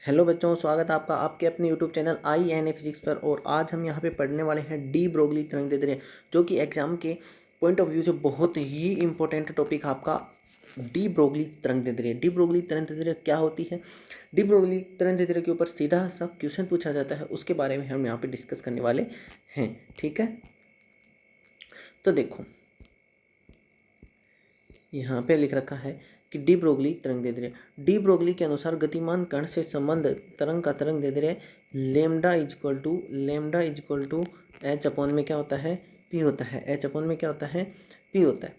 Hello बच्चों, स्वागत है आपका आपके अपने YouTube channel I N A physics पर। और आज हम यहाँ पे पढ़ने वाले हैं डी ब्रोगली तरंगदैर्ध्य, जो कि एग्जाम के पॉइंट ऑफ व्यू से बहुत ही इंपॉर्टेंट टॉपिक आपका डी ब्रोगली तरंगदैर्ध्य। डी ब्रोगली तरंगदैर्ध्य क्या होती है? डी ब्रोगली तरंगदैर्ध्य के ऊपर सीधा सा क्वेश्चन पूछा जाता है, उसके बारे में हम यहाँ पे डिस्कस करने वाले हैं। ठीक है, तो देखो यहाँ पे लिख रखा है कि डी ब्रोगली तरंगदैर्ध्य। डी ब्रोगली के अनुसार गतिमान कण से संबंध तरंग का तरंगदैर्ध्य lambda is equal to H upon में क्या होता है, पी होता है। एच अपॉन में क्या होता है, पी होता है।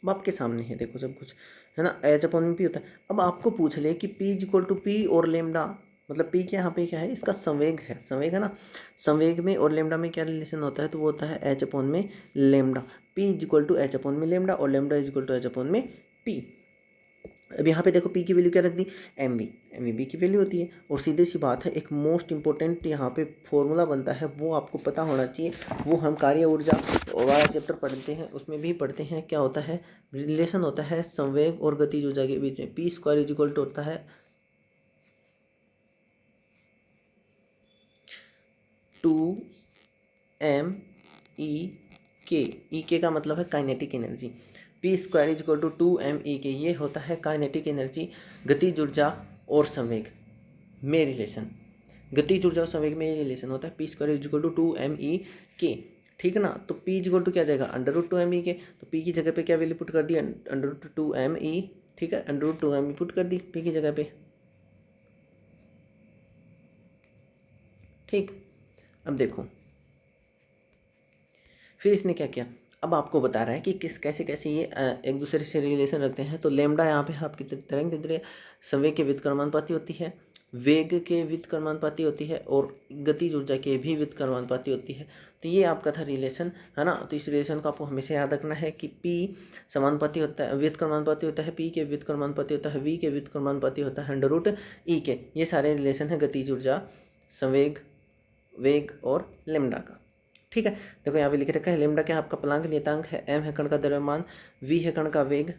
अब आपके सामने है, देखो सब कुछ है ना, एच अपॉन में पी होता है। अब आपको पूछ ले कि P is equal to P और लेमडा, मतलब पी के यहाँ पे क्या है, इसका संवेग है, संवेग है ना। संवेग में और लेमडा में क्या रिलेशन होता है, तो वो होता है एच अपॉन में lambda. P is equal to H upon में लेमडा और lambda is equal to H upon में पी। अब यहाँ पे देखो पी की वैल्यू क्या रख दी, एम वी बी की वैल्यू होती है। और सीधी सी बात है, एक मोस्ट इंपॉर्टेंट यहाँ पे फॉर्मूला बनता है, वो आपको पता होना चाहिए। वो हम कार्य ऊर्जा वाला चैप्टर पढ़ते हैं, उसमें भी पढ़ते हैं। क्या होता है, रिलेशन होता है संवेग और गतिज ऊर्जा के बीच में। P square is equal to होता है 2m ई के का मतलब है kinetic energy. P square is equal to 2m ये होता है काइनेटिक एनर्जी, गतिज ऊर्जा और संवेग में रिलेशन। गतिज ऊर्जा और संवेग में रिलेशन होता है P square is equal to 2m ठीक है ना। तो पी इज इक्वल टू क्या जाएगा, अंडर रूट 2m तो पी की जगह पे क्या वैल्यू पुट कर दी, अंडर रूट 2m। ठीक है, अंडर रूट 2m पुट कर दी पी की जगह पे। ठीक, अब देखो फिर इसने क्या किया, अब आपको बता रहा है कि किस कैसे कैसे ये एक दूसरे से रिलेशन रखते हैं। तो लेमडा यहाँ पे आपकी तरंगदैर्ध्य संवेग के व्युत्क्रमानुपाती होती है, वेग के व्युत्क्रमानुपाती होती है और गतिज ऊर्जा के भी व्युत्क्रमानुपाती होती है। तो ये आपका था रिलेशन, है ना। तो इस रिलेशन को आपको हमेशा याद रखना है कि पी समानुपाती होता है, व्युत्क्रमानुपाती होता है, पी के व्युत्क्रमानुपाती होता है, वी के व्युत्क्रमानुपाती होता है अंडर रूट ई के। ये सारे रिलेशन है गतिज ऊर्जा, संवेग, वेग और लेमडा का। ठीक है, देखो यहाँ पे लिख रखा है लेमडा क्या है, आपका प्लांक नियतांक है, एम है कण का द्रव्यमान, वी है कण का वेग,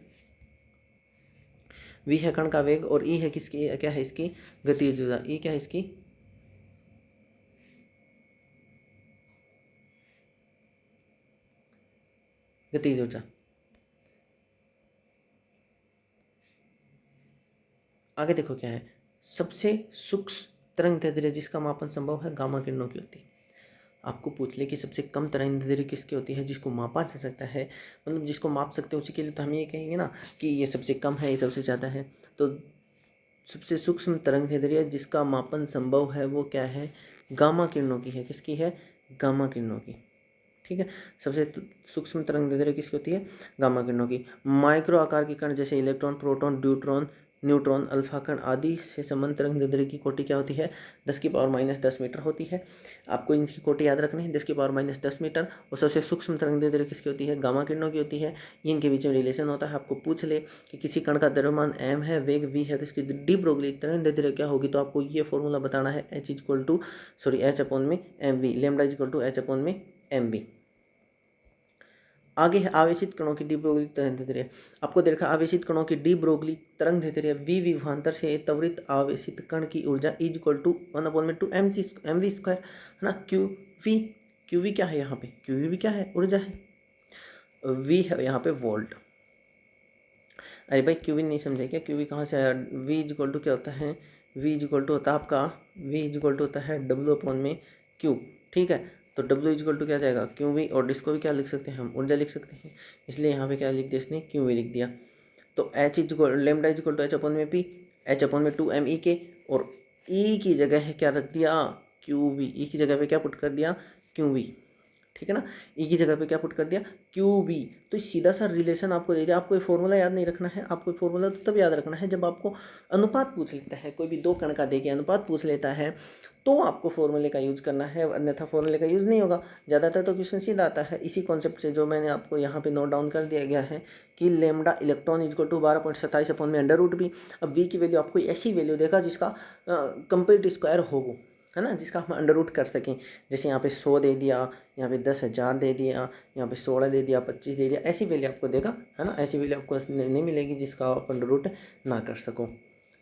वी है कण का वेग और ई है किसकी, क्या है इसकी गतिज ऊर्जा। ई क्या है इसकी गतिज ऊर्जा। आगे देखो क्या है, सबसे सूक्ष्म तरंगदैर्ध्य जिसका मापन संभव है गामा किरणों की होती है। आपको पूछ ले कि सबसे कम तरंगदैर्ध्य किसकी होती है जिसको मापा जा सकता है, मतलब जिसको माप सकते हैं, उसी के लिए तो हम ये कहेंगे ना कि ये सबसे कम है, ये सबसे ज़्यादा है। तो सबसे सूक्ष्म तरंगदैर्ध्य जिसका मापन संभव है वो क्या है, गामा किरणों की है। किसकी है, गामा किरणों की। ठीक है, सबसे सूक्ष्म तरंगदैर्ध्य किसकी होती है, गामा किरणों की। माइक्रो आकार के कण जैसे इलेक्ट्रॉन, प्रोटॉन, न्यूट्रॉन, अल्फा कण आदि से संबंध तरंगदैर्ध्य की कोटि क्या होती है, 10⁻⁻10 मीटर होती है। आपको इनकी कोटि याद रखनी है, 10⁻⁻10 मीटर। और सबसे सूक्ष्म तरंगदैर्ध्य किसकी होती है, गामा किरणों की होती है। ये इनके बीच में रिलेशन होता है। आपको पूछ ले कि किसी कण का द्रव्यमान m है, वेग v है, तो इसकी डी ब्रोगली तरंगदैर्ध्य क्या होगी, तो आपको ये फॉर्मूला बताना है, एच अपॉन में M V, lambda is equal to H upon में एम वी। आगे है आवेशित कणों की डी ब्रोगली तरंगदैर्ध्य। आपको देखा आवेशित कणों की डी ब्रोगली तरंगदैर्ध्य वी विभवांतर से त्वरित आवेशित कण की ऊर्जा is equal to 1/2 M V square, है ना। क्यू वी क्या है, यहाँ पे क्यू वी क्या है, ऊर्जा है। वी है यहाँ पे वोल्ट। अरे भाई क्यू वी नहीं समझे क्या, क्यू वी कहाँ से आया, वी इज इक्वल टू क्या होता है, वी इज इक्वल टू होता है आपका, वी इज इक्वल टू होता है डब्ल्यू अपॉन में क्यू। ठीक है, तो डब्ल्यू इज इक्वल टू क्या जाएगा, क्यू वी, और इसको भी क्या लिख सकते हैं हम, ऊर्जा लिख सकते हैं। इसलिए यहाँ पे क्या लिख दिया इसने, क्यू वी लिख दिया। तो H is equal lambda is equal to H upon में पी, एच अपॉन में 2m ई के, और ई की जगह है क्या रख दिया, क्यू वी। ई की जगह पे क्या पुट कर दिया, क्यू वी। ठीक है ना, ई की जगह पे क्या पुट कर दिया, क्यू बी। तो सीधा सा रिलेशन आपको दे दिया। आपको ये फॉर्मूला याद नहीं रखना है, आपको फॉर्मूला तो तब याद रखना है जब आपको अनुपात पूछ लेता है, कोई भी दो कण का देके अनुपात पूछ लेता है तो आपको फॉर्मूले का यूज़ करना है, अन्यथा फॉर्मूले का यूज़ नहीं होगा। ज़्यादातर तो क्वेश्चन सीधा आता है इसी कॉन्सेप्ट से, जो मैंने आपको यहाँ पे नोट डाउन कर दिया गया है कि lambda electron is equal to 12.27 upon में अंडर रूट बी। अब वी की वैल्यू आपको ऐसी वैल्यू देगा जिसका कंप्लीट स्क्वायर हो वो, है ना, जिसका हम अंडर रूट कर सकें। जैसे यहाँ पे 100 दे दिया, यहाँ पे 10,000 दे दिया, यहाँ पे 16 दे दिया, 25 दे दिया, ऐसी वैल्यू आपको देगा, है ना। ऐसी वैल्यू आपको नहीं मिलेगी जिसका आप अंडर रूट ना कर सको।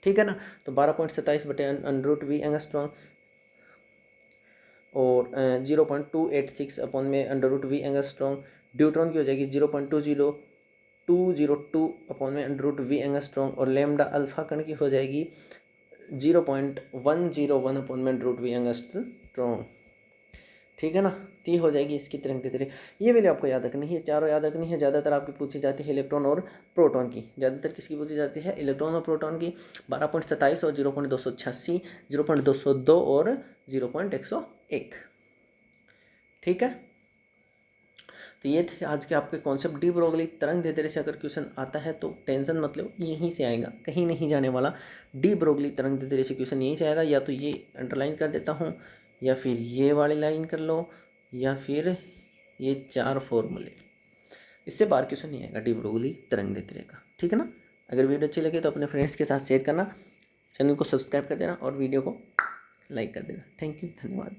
ठीक है ना। तो 12.27 बटे अंडर रूट वी एंगस्ट्रॉन्ग और 0.286 अपॉन में under root V angstrom. Deuteron की हो जाएगी 0.20202 अपॉन में अंडर रूट वी एंगस्ट्रॉन्ग और लैम्डा अल्फा कण की हो जाएगी 0.101 अपॉन में अंडर रूट वी एंगस्ट्रॉन्ग। ठीक है ना। तो ये हो जाएगी इसकी तरंग दैर्ध्य। ये वैल्यू आपको याद रखनी है, चारों याद रखनी है। ज़्यादातर आपकी पूछी जाती है इलेक्ट्रॉन और प्रोटॉन की, ज़्यादातर किसकी पूछी जाती है, इलेक्ट्रॉन और प्रोटॉन की। 12.27 और 0.286, 0.202 और 0.101। ठीक है। तो ये थे आज के आपके कॉन्सेप्ट। डी ब्रोगली तरंग दैर्ध्य से अगर क्वेश्चन आता है तो टेंशन मतलब यहीं से आएगा, कहीं नहीं जाने वाला। डी ब्रोगली तरंग दैर्ध्य से क्वेश्चन यहीं से आएगा, या तो ये अंडरलाइन कर देता हूँ, या फिर ये वाली लाइन कर लो, या फिर ये 4 फॉर्मूले। इससे बाहर क्वेश्चन नहीं आएगा डी ब्रोगली तरंग दैर्ध्य का। ठीक है ना। अगर वीडियो अच्छी लगे तो अपने फ्रेंड्स के साथ शेयर करना, चैनल को सब्सक्राइब कर देना और वीडियो को लाइक कर देना। थैंक यू, धन्यवाद।